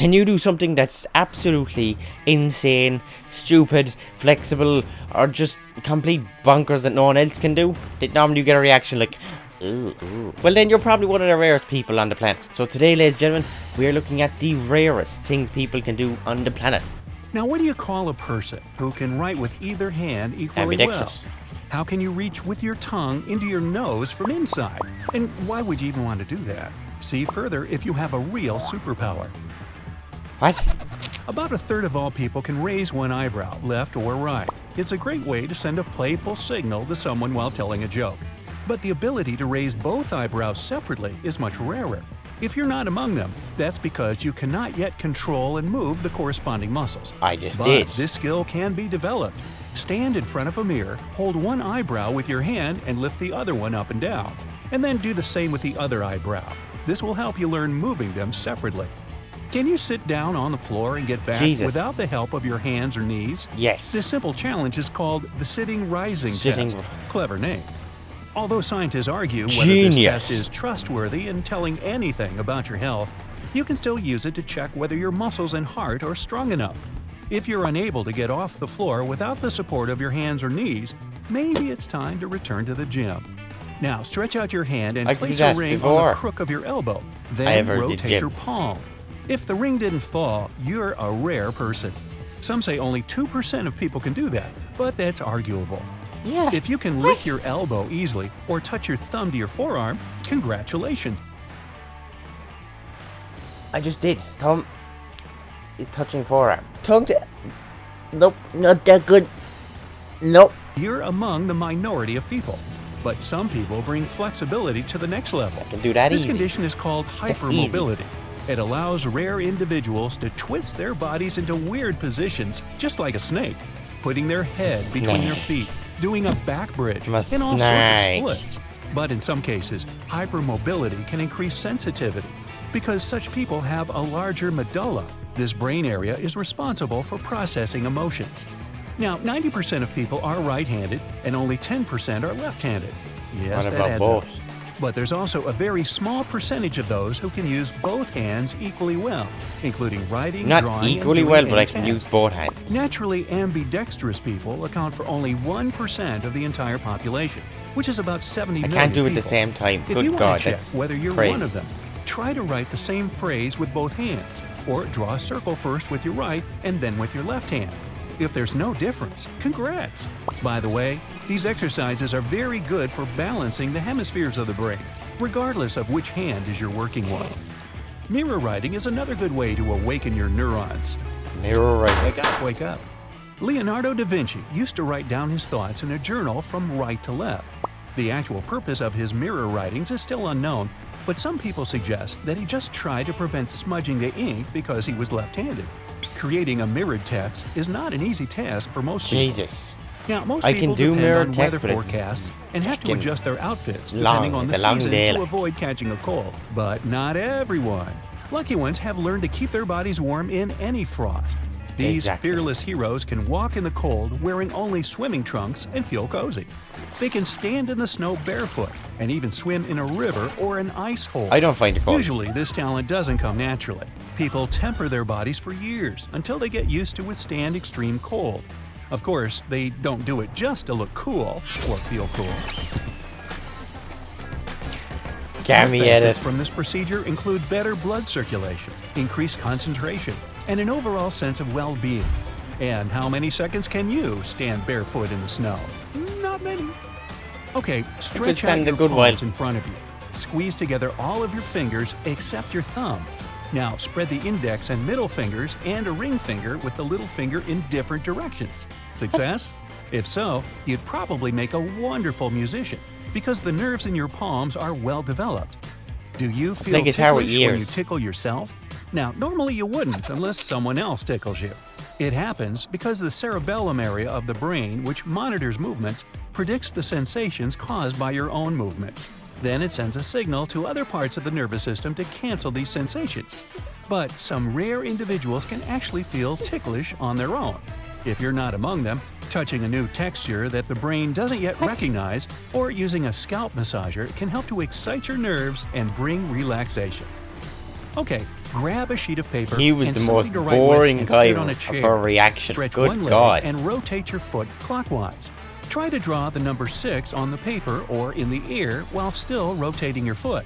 Can you do something that's absolutely insane, stupid, flexible, or just complete bonkers that no one else can do? Normally you get a reaction like, ooh, ooh. Well then you're probably one of the rarest people on the planet. So today, ladies and gentlemen, we're looking at the rarest things people can do on the planet. Now, what do you call a person who can write with either hand equally well? Ambidextrous. How can you reach with your tongue into your nose from inside? And why would you even want to do that? See further if you have a real superpower. What? About a third of all people can raise one eyebrow, left or right. It's a great way to send a playful signal to someone while telling a joke. But the ability to raise both eyebrows separately is much rarer. If you're not among them, that's because you cannot yet control and move the corresponding muscles. I just But did. this skill can be developed. Stand in front of a mirror, hold one eyebrow with your hand and lift the other one up and down. And then do the same with the other eyebrow. This will help you learn moving them separately. Can you sit down on the floor and get back without the help of your hands or knees? Yes. This simple challenge is called the sitting rising Sitting- test. Clever name. Although scientists argue whether Genius. this test is trustworthy in telling anything about your health, you can still use it to check whether your muscles and heart are strong enough. If you're unable to get off the floor without the support of your hands or knees, maybe it's time to return to the gym. Now stretch out your hand and I could place do a that ring on before. the crook of your elbow. I Then ever did rotate gym. your palm. If the ring didn't fall, you're a rare person. Some say only 2% of people can do that, but that's arguable. Yeah. If you can lift your elbow easily or touch your thumb to your forearm, congratulations. I just did. Thumb is touching forearm. Tongue to... Nope, not that good. Nope. You're among the minority of people. But some people bring flexibility to the next level. Can do that This easy. condition is called hypermobility. It allows rare individuals to twist their bodies into weird positions, just like a snake, putting their head between their feet, doing a back bridge, I'm a and all sorts of snake. splits. But in some cases, hypermobility can increase sensitivity. Because such people have a larger medulla, this brain area is responsible for processing emotions. Now, 90% of people are right-handed and only 10% are left-handed. Yes, What that about adds both? up. But there's also a very small percentage of those who can use both hands equally well, including writing, Not drawing, equally and well, doing but I any can use tasks. both hands. Naturally ambidextrous people account for only 1% of the entire population, which is about 70 I million can't do it at the people. same time. If Good you God, want to check that's whether you're crazy. one of them, try to write the same phrase with both hands, or draw a circle first with your right and then with your left hand. If there's no difference, congrats! By the way, these exercises are very good for balancing the hemispheres of the brain, regardless of which hand is your working one. Mirror writing is another good way to awaken your neurons. Mirror right. Wake up, wake up. Leonardo da Vinci used to write down his thoughts in a journal from right to left. The actual purpose of his mirror writings is still unknown, but some people suggest that he just tried to prevent smudging the ink because he was left-handed. Creating a mirrored text is not an easy task for most people. Jesus. Now, most I people can do depend mirrored on text, weather but it's forecasts and have to fucking adjust their outfits long. depending on the It's a long season day, to like. avoid catching a cold. But not everyone. Lucky ones have learned to keep their bodies warm in any frost. These Exactly. fearless heroes can walk in the cold wearing only swimming trunks and feel cozy. They can stand in the snow barefoot and even swim in a river or an ice hole. I don't find it cold. Usually, this talent doesn't come naturally. People temper their bodies for years until they get used to withstand extreme cold. Of course, they don't do it just to look cool or feel cool. Can we Benefits edit? from this procedure include better blood circulation, increased concentration, and an overall sense of well-being. And how many seconds can you stand barefoot in the snow? Not many. Okay, stretch out stand a your good palms while. in front of you. Squeeze together all of your fingers except your thumb. Now spread the index and middle fingers and a ring finger with the little finger in different directions. Success? If so, you'd probably make a wonderful musician because the nerves in your palms are well developed. Do you feel Play guitar with ticklish when you ears. tickle yourself? Now, normally you wouldn't unless someone else tickles you. It happens because the cerebellum area of the brain, which monitors movements, predicts the sensations caused by your own movements. Then it sends a signal to other parts of the nervous system to cancel these sensations. But some rare individuals can actually feel ticklish on their own. If you're not among them, touching a new texture that the brain doesn't yet recognize or using a scalp massager can help to excite your nerves and bring relaxation. Okay, Grab a sheet of paper He was and the something most to write with boring and guy sit on a for chair. a reaction. Stretch Good one leg God. and rotate your foot clockwise. Try to draw the number 6 on the paper or in the air while still rotating your foot.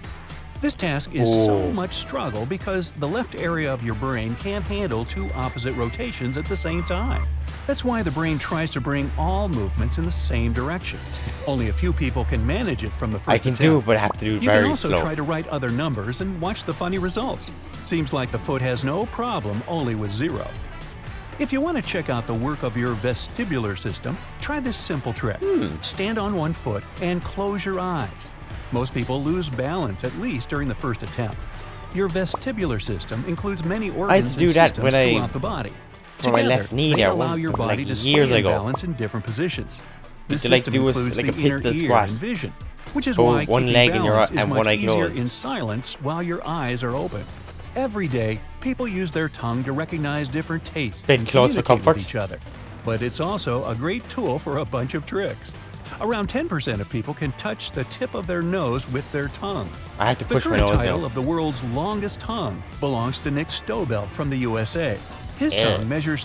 This task is so much struggle because the left area of your brain can't handle two opposite rotations at the same time. That's why the brain tries to bring all movements in the same direction. Only a few people can manage it from the first I can attempt. do it, but I have to do it You very can also slow. try to write other numbers and watch the funny results. Seems like the foot has no problem only with 0. If you want to check out the work of your vestibular system, try this simple trick. Stand on one foot and close your eyes. Most people lose balance at least during the first attempt. Your vestibular system includes many organs do and that systems when I- throughout the body. for my Together, left knee they there, allow your body like to stay years in ago. balance in different positions. This to, like, system do includes like the a inner pistol ear squat. and vision, which is Oh, why one keeping leg in your balance eye is and much one eye easier closed. in silence while your eyes are open. Every day, people use their tongue to recognize different tastes Bit and close for communicate with comfort. each other. But it's also a great tool for a bunch of tricks. Around 10% of people can touch the tip of their nose with their tongue. I have to The push my current nose title down. of the world's longest tongue belongs to Nick Stobel from the USA. His Ew. tongue measures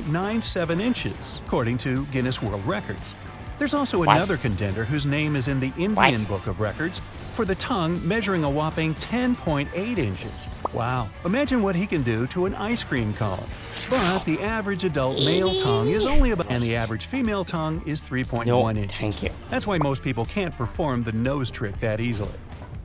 3.97 inches, according to Guinness World Records. There's also What? another contender whose name is in the Indian Book of Records for the tongue measuring a whopping 10.8 inches. Wow. Imagine what he can do to an ice cream cone. But the average adult male tongue is only about, and the average female tongue is 3.1 No, inches. thank you. That's why most people can't perform the nose trick that easily.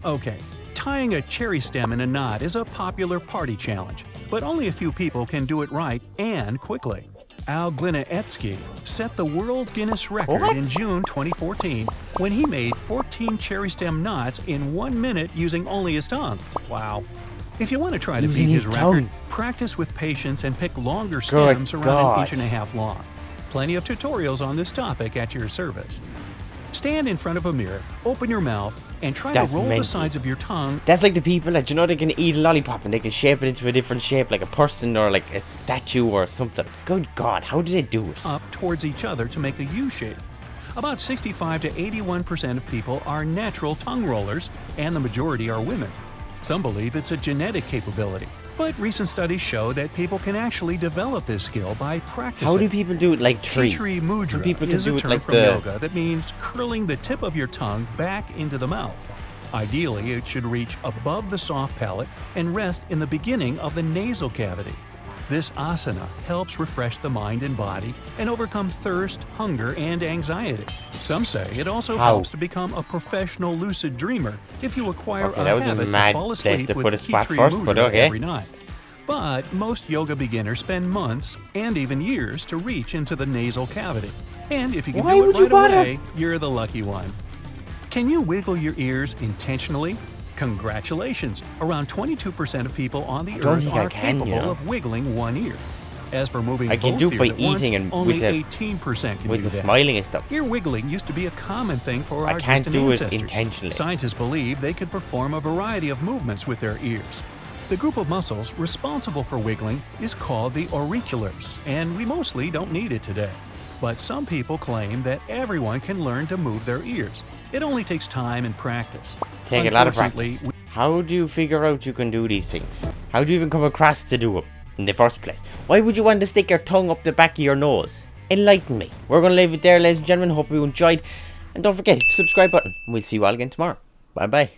Okay, tying a cherry stem in a knot is a popular party challenge, but only a few people can do it right and quickly. Al Glinaetsky set the World Guinness record What? in June 2014 when he made 14 cherry stem knots in 1 minute using only his tongue. Wow. If you want to try to Using beat his his record, tongue. practice with patience and pick longer Good stems around an God. inch and a half long. Plenty of tutorials on this topic at your service. Stand in front of a mirror, open your mouth, and try That's to roll the mental. sides of your tongue That's like the people that, you know, they can eat a lollipop and they can shape it into a different shape, like a person or like a statue or something. Good God, how do they do it? up towards each other to make a U shape. About 65 to 81% of people are natural tongue rollers, and the majority are women. Some believe it's a genetic capability, but recent studies show that people can actually develop this skill by practicing. How do people do it like tree? Khichri mudra Some people can is do a it term like from the... yoga that means curling the tip of your tongue back into the mouth. Ideally, it should reach above the soft palate and rest in the beginning of the nasal cavity. This asana helps refresh the mind and body and overcome thirst, hunger, and anxiety. Some say it also How? helps to become a professional lucid dreamer if you acquire Okay, a that was a habit mad to fall place asleep to with put a spot Khichri first, but mudra okay. every night. But most yoga beginners spend months and even years to reach into the nasal cavity. And if you can Why do it would you right bother? away, you're the lucky one. Can you wiggle your ears intentionally? Congratulations! Around 22% of people on the don't earth think I are can, capable you know. of wiggling one ear. As for moving I can both do it by ears at eating once, and only with the- 18% can with do the that. smiling and stuff. Ear wiggling used to be a common thing for I our can't distant do it ancestors. intentionally. Scientists believe they could perform a variety of movements with their ears. The group of muscles responsible for wiggling is called the auriculars, and we mostly don't need it today. But some people claim that everyone can learn to move their ears. It only takes time and practice. Take a lot of Unfortunately, practice. How do you figure out you can do these things? How do you even come across to do them in the first place? Why would you want to stick your tongue up the back of your nose? Enlighten me. We're going to leave it there, ladies and gentlemen. Hope you enjoyed. And don't forget, hit the subscribe button. And we'll see you all again tomorrow. Bye bye.